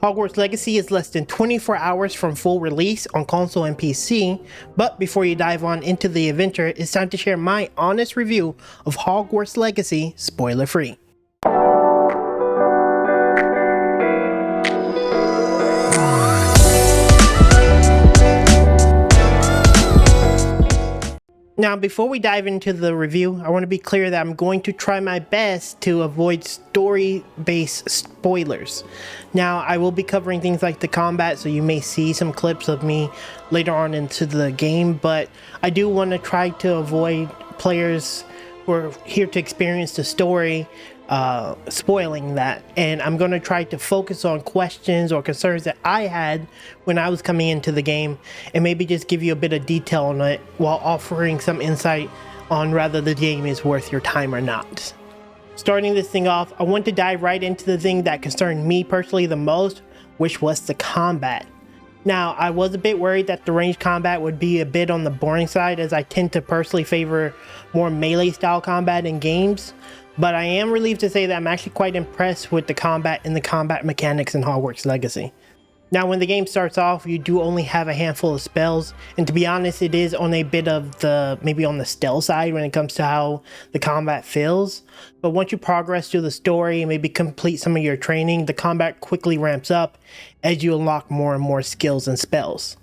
Hogwarts Legacy is less than 24 hours from full release on console and PC, but before you dive on into the adventure, it's time to share my honest review of Hogwarts Legacy, spoiler free. Now, before we dive into the review, I want to be clear that I'm going to try my best to avoid story-based spoilers. Now, I will be covering things like the combat, so you may see some clips of me later on into the game, but I do want to try to avoid players who are here to experience the story spoiling that, and I'm going to try to focus on questions or concerns that I had when I was coming into the game, and maybe just give you a bit of detail on it while offering some insight on whether the game is worth your time or not. Starting this thing off, I want to dive right into the thing that concerned me personally the most, which was the combat. Now, I was a bit worried that the ranged combat would be a bit on the boring side, as I tend to personally favor more melee style combat in games, but I am relieved to say that I'm actually quite impressed with the combat and the combat mechanics in Hogwarts Legacy. Now, when the game starts off, you do only have a handful of spells, and to be honest, it is on a bit of the, maybe on the stealth side when it comes to how the combat feels. But once you progress through the story and maybe complete some of your training, the combat quickly ramps up as you unlock more and more skills and spells.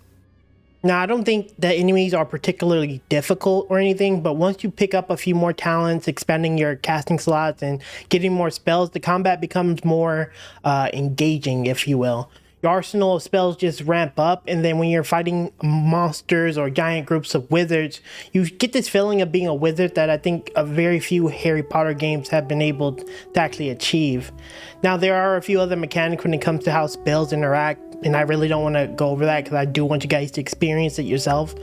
Now, I don't think the enemies are particularly difficult or anything, but once you pick up a few more talents, expanding your casting slots and getting more spells, the combat becomes more engaging, if you will. Your arsenal of spells just ramp up, and then when you're fighting monsters or giant groups of wizards, you get this feeling of being a wizard that I think a very few Harry Potter games have been able to actually achieve. Now, there are a few other mechanics when it comes to how spells interact, and I really don't want to go over that because I do want you guys to experience it yourself.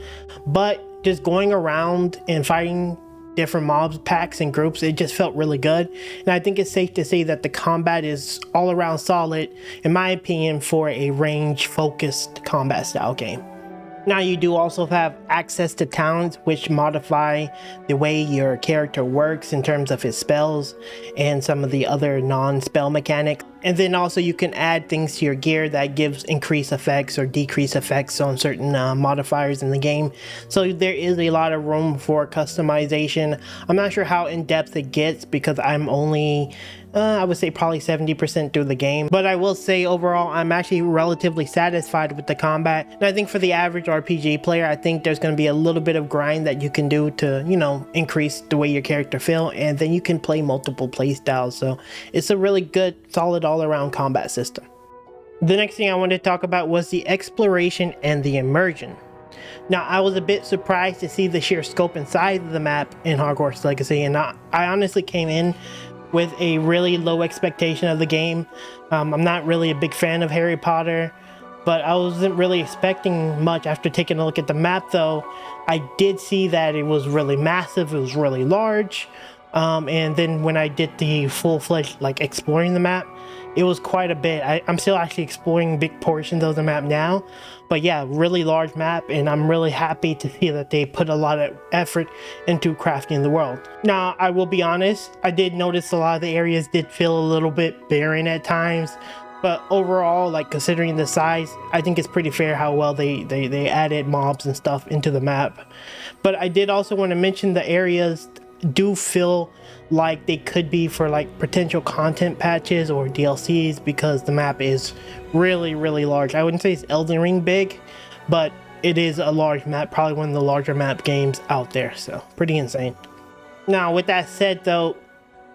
But just going around and fighting different mobs, packs, and groups, it just felt really good. And I think it's safe to say that the combat is all around solid, in my opinion, for a range-focused combat style game. Now, you do also have access to talents which modify the way your character works in terms of his spells and some of the other non-spell mechanics. And then also you can add things to your gear that gives increased effects or decreased effects on certain modifiers in the game. So there is a lot of room for customization. I'm not sure how in-depth it gets because I'm only I would say probably 70% through the game, but I will say overall I'm actually relatively satisfied with the combat. And I think for the average RPG player, I think there's going to be a little bit of grind that you can do to, you know, increase the way your character feel, and then you can play multiple play styles. So it's a really good, solid all-around combat system. The next thing I wanted to talk about was the exploration and the immersion. Now, I was a bit surprised to see the sheer scope and size of the map in Hogwarts Legacy, and I honestly came in with a really low expectation of the game. I'm not really a big fan of Harry Potter, but I wasn't really expecting much after taking a look at the map though. I did see that it was really massive, it was really large, and then when I did the full-fledged like exploring the map, it was quite a bit. I'm still actually exploring big portions of the map now, but yeah, really large map, and I'm really happy to see that they put a lot of effort into crafting the world. Now, I will be honest, I did notice a lot of the areas did feel a little bit barren at times, but overall, like considering the size, I think it's pretty fair how well they added mobs and stuff into the map. But I did also want to mention the areas do feel like they could be for like potential content patches or DLCs, because the map is really large. I wouldn't say it's Elden Ring big, but it is a large map, probably one of the larger map games out there, so pretty insane. Now, with that said though,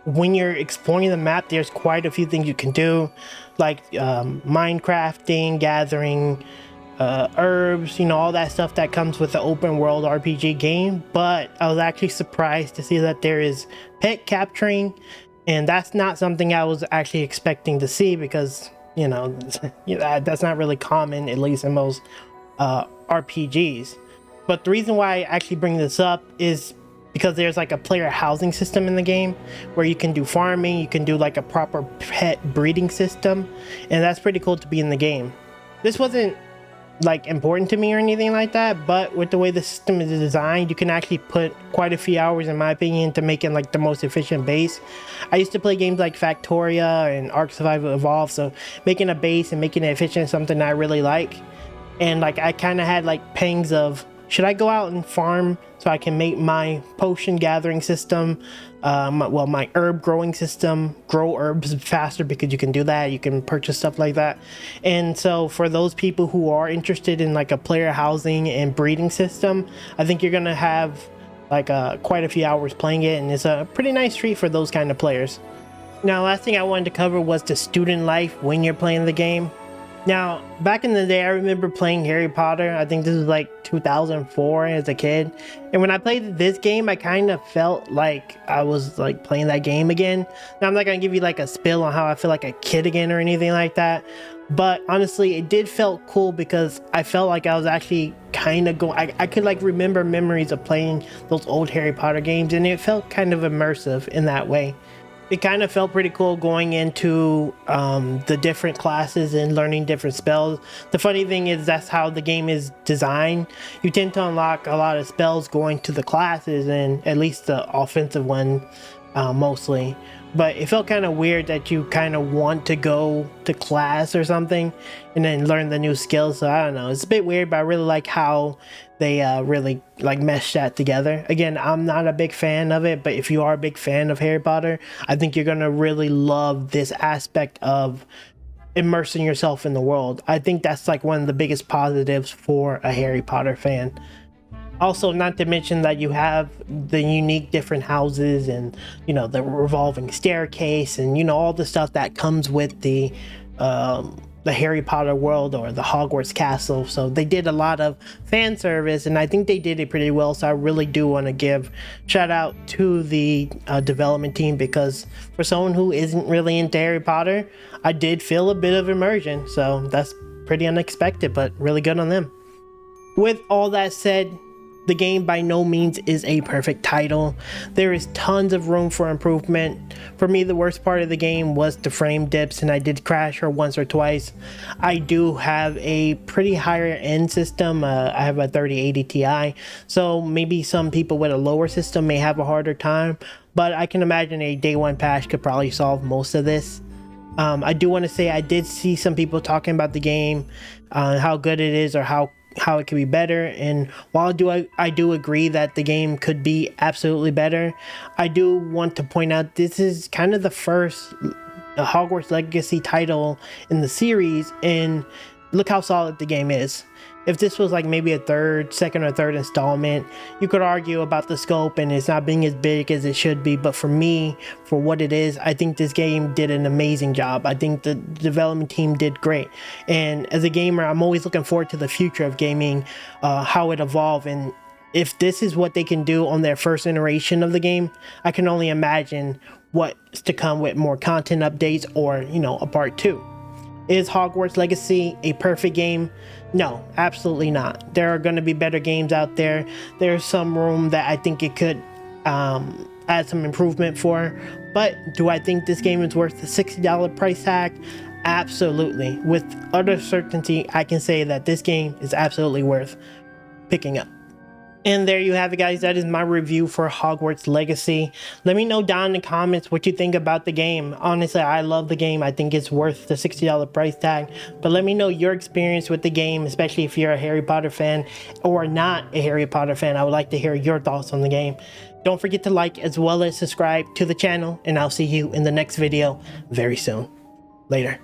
when you're exploring the map, there's quite a few things you can do, like minecrafting, gathering herbs, you know, all that stuff that comes with the open world RPG game. But I was actually surprised to see that there is pet capturing, and that's not something I was actually expecting to see, because you know that's not really common, at least in most RPGs. But the reason why I actually bring this up is because there's like a player housing system in the game where you can do farming, you can do like a proper pet breeding system, and that's pretty cool to be in the game. This wasn't like important to me or anything like that, but with the way the system is designed, you can actually put quite a few hours, in my opinion, to making like the most efficient base. I used to play games like Factoria and Ark Survival Evolved, so making a base and making it efficient is something I really like. And like I kind of had like pangs of, should I go out and farm so I can make my potion gathering system, my herb growing system, grow herbs faster, because you can do that, you can purchase stuff like that. And so for those people who are interested in like a player housing and breeding system, I think you're gonna have like quite a few hours playing it, and it's a pretty nice treat for those kind of players. Now, last thing I wanted to cover was the student life when you're playing the game. Now, back in the day, I remember playing Harry Potter. I think this was like 2004 as a kid. And when I played this game, I kind of felt like I was like playing that game again. Now, I'm not going to give you like a spill on how I feel like a kid again or anything like that. But honestly, it did felt cool because I felt like I was actually kind of going, I could like remember memories of playing those old Harry Potter games, and it felt kind of immersive in that way. It kind of felt pretty cool going into the different classes and learning different spells. The funny thing is that's how the game is designed. You tend to unlock a lot of spells going to the classes, and at least the offensive one mostly. But it felt kind of weird that you kind of want to go to class or something and then learn the new skills. So I don't know, it's a bit weird, but I really like how they really like mesh that together. Again, I'm not a big fan of it, but if you are a big fan of Harry Potter, I think you're gonna really love this aspect of immersing yourself in the world. I think that's like one of the biggest positives for a Harry Potter fan. Also, not to mention that you have the unique different houses and, you know, the revolving staircase and, you know, all the stuff that comes with the Harry Potter world or the Hogwarts castle. So they did a lot of fan service, and I think they did it pretty well. So I really do want to give shout out to the development team, because for someone who isn't really into Harry Potter, I did feel a bit of immersion. So that's pretty unexpected, but really good on them. With all that said, the game by no means is a perfect title. There is tons of room for improvement. For me, the worst part of the game was the frame dips, and I did crash her once or twice. I do have a pretty higher end system. I have a 3080 Ti, so maybe some people with a lower system may have a harder time, but I can imagine a day one patch could probably solve most of this. I do want to say I did see some people talking about the game, how good it is or how it could be better, and while I do agree that the game could be absolutely better, I do want to point out this is kind of the first Hogwarts Legacy title in the series, and look how solid the game is. If this was like maybe a second or third installment, you could argue about the scope and it's not being as big as it should be. But for me, for what it is, I think this game did an amazing job. I think the development team did great. And as a gamer, I'm always looking forward to the future of gaming, how it evolves. And if this is what they can do on their first iteration of the game, I can only imagine what's to come with more content updates or, you know, a part 2. Is Hogwarts Legacy a perfect game? No, absolutely not. There are going to be better games out there. There's some room that I think it could add some improvement for. But do I think this game is worth the $60 price tag? Absolutely. With utter certainty, I can say that this game is absolutely worth picking up. And there you have it, guys. That is my review for Hogwarts Legacy. Let me know down in the comments what you think about the game. Honestly, I love the game. I think it's worth the $60 price tag. But let me know your experience with the game, especially if you're a Harry Potter fan or not a Harry Potter fan. I would like to hear your thoughts on the game. Don't forget to like as well as subscribe to the channel, and I'll see you in the next video very soon. Later.